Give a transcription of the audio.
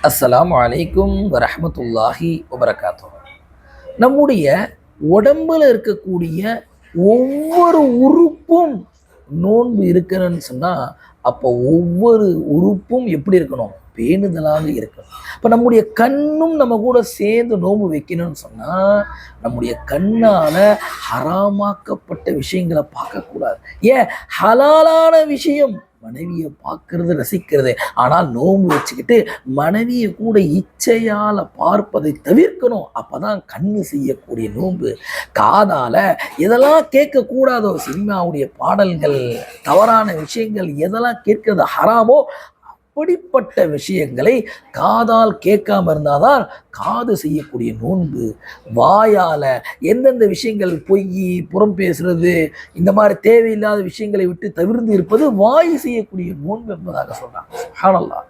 அஸ்ஸலாமு அலைக்கும் வரஹ்மத்துல்லாஹி வபரகாத்துஹு. நம்முடைய உடம்புல இருக்கக்கூடிய ஒவ்வொரு உறுப்பும் நோன்பு இருக்கணும்னு சொன்னா, அப்போ ஒவ்வொரு உறுப்பும் எப்படி இருக்கணும்? பேணுதலாக இருக்கணும். அப்ப நம்முடைய கண்ணும் நம்ம கூட சேர்ந்து நோன்பு வைக்கணும்னு சொன்னா, நம்முடைய கண்ணால ஹராமாக்கப்பட்ட விஷயங்களை பார்க்கக்கூடாது. ஏன்? ஹலாலான விஷயம் மனைவியை பார்க்கறது, ரசிக்கிறது. ஆனால் நோன்பு வச்சுக்கிட்டு மனைவியை கூட இச்சையால பார்ப்பதை தவிர்க்கணும். அப்பதான் கண்ணு செய்யக்கூடிய நோன்பு. காதால எதெல்லாம் கேட்கக்கூடாதோ, சினிமாவுடைய பாடல்கள், தவறான விஷயங்கள் எதெல்லாம் கேட்கிறது ஹராமோ, அப்படிப்பட்ட விஷயங்களை காதால் கேட்காம இருந்தாதான் காது செய்யக்கூடிய நோன்பு. வாயால எந்தெந்த விஷயங்கள், பொய், புறம் பேசுறது, இந்த மாதிரி தேவையில்லாத விஷயங்களை விட்டு தவிர்த்து இருப்பது வாய் செய்யக்கூடிய நோன்பு என்பதாக சொல்றாங்க. சுப்ஹானல்லாஹ்.